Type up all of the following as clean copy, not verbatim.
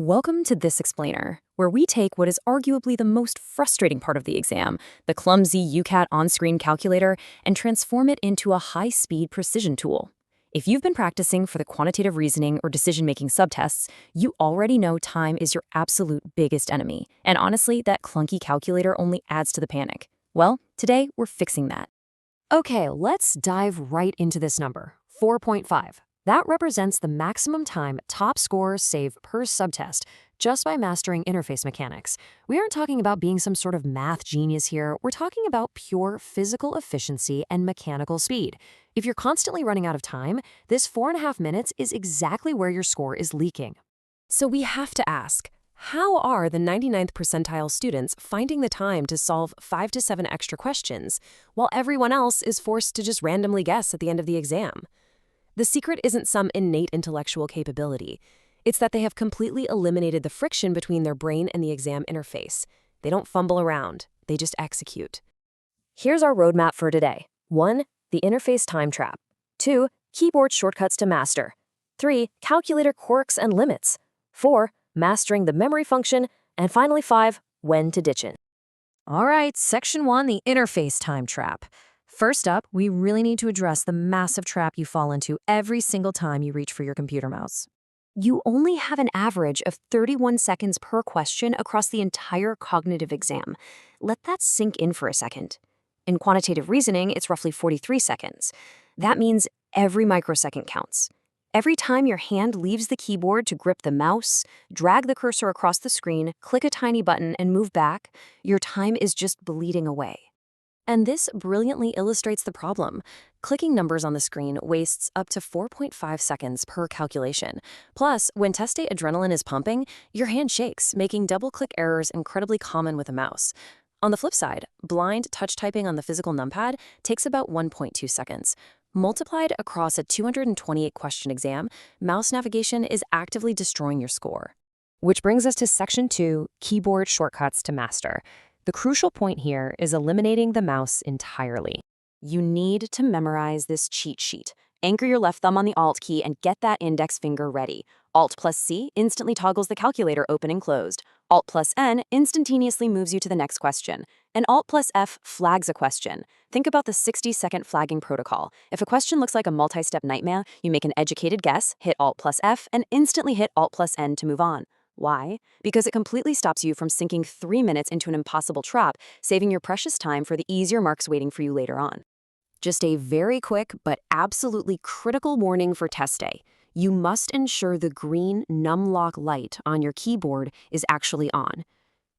Welcome to This Explainer, where we take what is arguably the most frustrating part of the exam, the clumsy UCAT on-screen calculator, and transform it into a high-speed precision tool. If you've been practicing for the quantitative reasoning or decision-making subtests, you already know time is your absolute biggest enemy. And honestly, that clunky calculator only adds to the panic. Well, today we're fixing that. Okay, let's dive right into this number, 4.5. That represents the maximum time top scorers save per subtest just by mastering interface mechanics. We aren't talking about being some sort of math genius here. We're talking about pure physical efficiency and mechanical speed. If you're constantly running out of time, this 4.5 minutes is exactly where your score is leaking. So we have to ask, how are the 99th percentile students finding the time to solve 5 to 7 extra questions, while everyone else is forced to just randomly guess at the end of the exam? The secret isn't some innate intellectual capability. It's that they have completely eliminated the friction between their brain and the exam interface. They don't fumble around, they just execute. Here's our roadmap for today. 1. The interface time trap. 2. Keyboard shortcuts to master. 3. Calculator quirks and limits. 4. Mastering the memory function. And finally 5. When to ditch it. All right, Section 1, the interface time trap. First up, we really need to address the massive trap you fall into every single time you reach for your computer mouse. You only have an average of 31 seconds per question across the entire cognitive exam. Let that sink in for a second. In quantitative reasoning, it's roughly 43 seconds. That means every microsecond counts. Every time your hand leaves the keyboard to grip the mouse, drag the cursor across the screen, click a tiny button, and move back, your time is just bleeding away. And this brilliantly illustrates the problem. Clicking numbers on the screen wastes up to 4.5 seconds per calculation. Plus, when test day adrenaline is pumping, your hand shakes, making double-click errors incredibly common with a mouse. On the flip side, blind touch typing on the physical numpad takes about 1.2 seconds. Multiplied across a 228-question exam, mouse navigation is actively destroying your score. Which brings us to Section 2, Keyboard Shortcuts to Master. The crucial point here is eliminating the mouse entirely. You need to memorize this cheat sheet. Anchor your left thumb on the Alt key and get that index finger ready. Alt plus C instantly toggles the calculator open and closed. Alt plus N instantaneously moves you to the next question. And Alt plus F flags a question. Think about the 60-second flagging protocol. If a question looks like a multi-step nightmare, you make an educated guess, hit Alt plus F, and instantly hit Alt plus N to move on. Why? Because it completely stops you from sinking 3 minutes into an impossible trap, saving your precious time for the easier marks waiting for you later on. Just a very quick but absolutely critical warning for test day. You must ensure the green numlock light on your keyboard is actually on.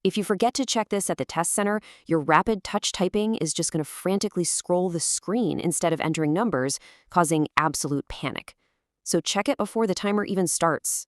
If you forget to check this at the test center, your rapid touch typing is just going to frantically scroll the screen instead of entering numbers, causing absolute panic. So check it before the timer even starts.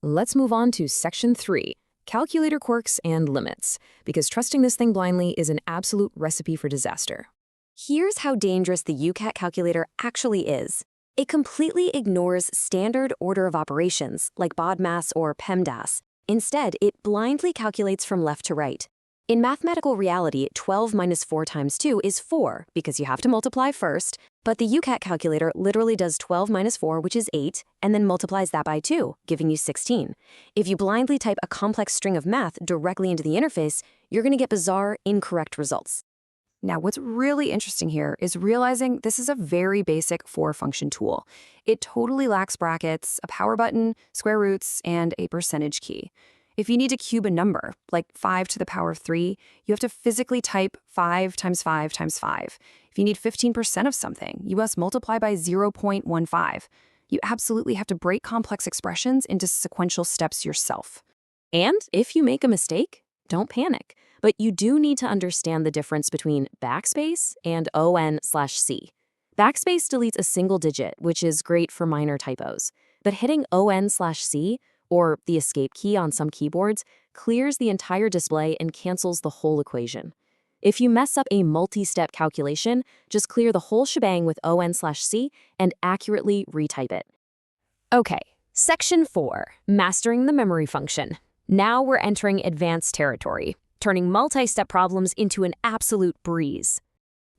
Let's move on to Section 3, Calculator Quirks and Limits, because trusting this thing blindly is an absolute recipe for disaster. Here's how dangerous the UCAT calculator actually is. It completely ignores standard order of operations, like BODMAS or PEMDAS. Instead, it blindly calculates from left to right. In mathematical reality, 12 minus 4 times 2 is 4, because you have to multiply first, but the UCAT calculator literally does 12 minus 4, which is 8, and then multiplies that by 2, giving you 16. If you blindly type a complex string of math directly into the interface, you're going to get bizarre, incorrect results. Now, what's really interesting here is realizing this is a very basic 4-function tool. It totally lacks brackets, a power button, square roots, and a percentage key. If you need to cube a number, like 5 to the power of 3, you have to physically type 5 times 5 times 5. If you need 15% of something, you must multiply by 0.15. You absolutely have to break complex expressions into sequential steps yourself. And if you make a mistake, don't panic. But you do need to understand the difference between backspace and ON/C. Backspace deletes a single digit, which is great for minor typos. But hitting ON/C, or the escape key on some keyboards, clears the entire display and cancels the whole equation. If you mess up a multi-step calculation, just clear the whole shebang with ON/C and accurately retype it. Okay, Section 4, Mastering the Memory Function. Now we're entering advanced territory, turning multi-step problems into an absolute breeze.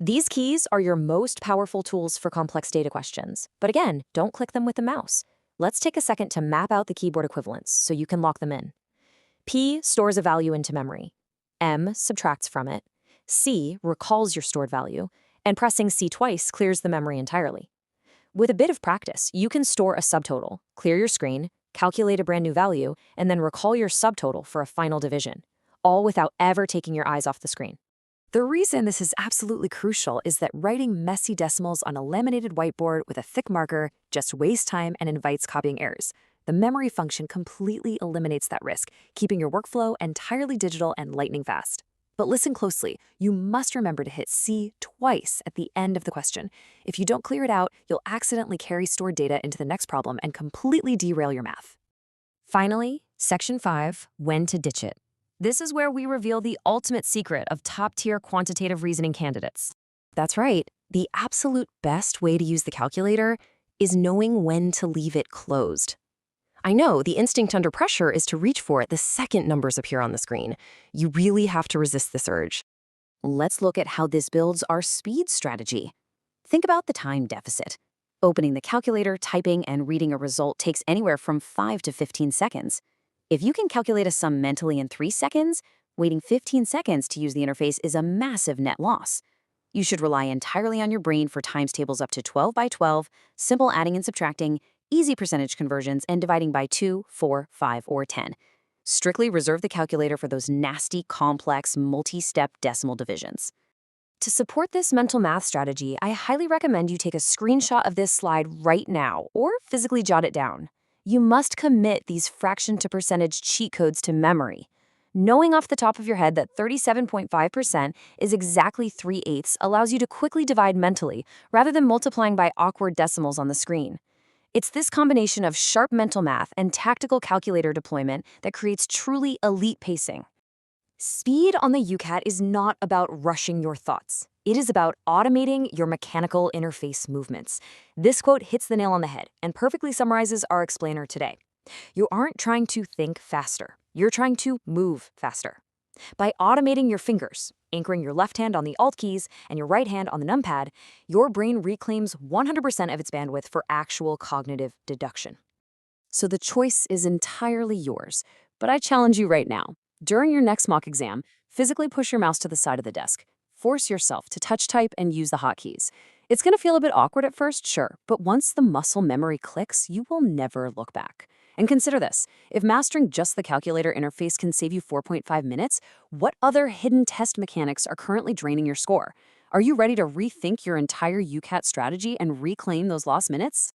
These keys are your most powerful tools for complex data questions, but again, don't click them with the mouse. Let's take a second to map out the keyboard equivalents so you can lock them in. P stores a value into memory. M subtracts from it. C recalls your stored value. And pressing C twice clears the memory entirely. With a bit of practice, you can store a subtotal, clear your screen, calculate a brand new value, and then recall your subtotal for a final division, all without ever taking your eyes off the screen. The reason this is absolutely crucial is that writing messy decimals on a laminated whiteboard with a thick marker just wastes time and invites copying errors. The memory function completely eliminates that risk, keeping your workflow entirely digital and lightning fast. But listen closely, you must remember to hit C twice at the end of the question. If you don't clear it out, you'll accidentally carry stored data into the next problem and completely derail your math. Finally, Section 5, when to ditch it. This is where we reveal the ultimate secret of top-tier quantitative reasoning candidates. That's right, the absolute best way to use the calculator is knowing when to leave it closed. I know the instinct under pressure is to reach for it the second numbers appear on the screen. You really have to resist this urge. Let's look at how this builds our speed strategy. Think about the time deficit. Opening the calculator, typing, and reading a result takes anywhere from 5 to 15 seconds. If you can calculate a sum mentally in 3 seconds, waiting 15 seconds to use the interface is a massive net loss. You should rely entirely on your brain for times tables up to 12 by 12, simple adding and subtracting, easy percentage conversions, and dividing by 2, 4, 5, or 10. Strictly reserve the calculator for those nasty, complex, multi-step decimal divisions. To support this mental math strategy, I highly recommend you take a screenshot of this slide right now or physically jot it down. You must commit these fraction to percentage cheat codes to memory. Knowing off the top of your head that 37.5% is exactly 3/8 allows you to quickly divide mentally rather than multiplying by awkward decimals on the screen. It's this combination of sharp mental math and tactical calculator deployment that creates truly elite pacing. Speed on the UCAT is not about rushing your thoughts. It is about automating your mechanical interface movements. This quote hits the nail on the head and perfectly summarizes our explainer today. You aren't trying to think faster. You're trying to move faster. By automating your fingers, anchoring your left hand on the Alt keys and your right hand on the numpad, your brain reclaims 100% of its bandwidth for actual cognitive deduction. So the choice is entirely yours, but I challenge you right now. During your next mock exam, physically push your mouse to the side of the desk. Force yourself to touch type and use the hotkeys. It's going to feel a bit awkward at first, sure, but once the muscle memory clicks, you will never look back. And consider this, if mastering just the calculator interface can save you 4.5 minutes, what other hidden test mechanics are currently draining your score? Are you ready to rethink your entire UCAT strategy and reclaim those lost minutes?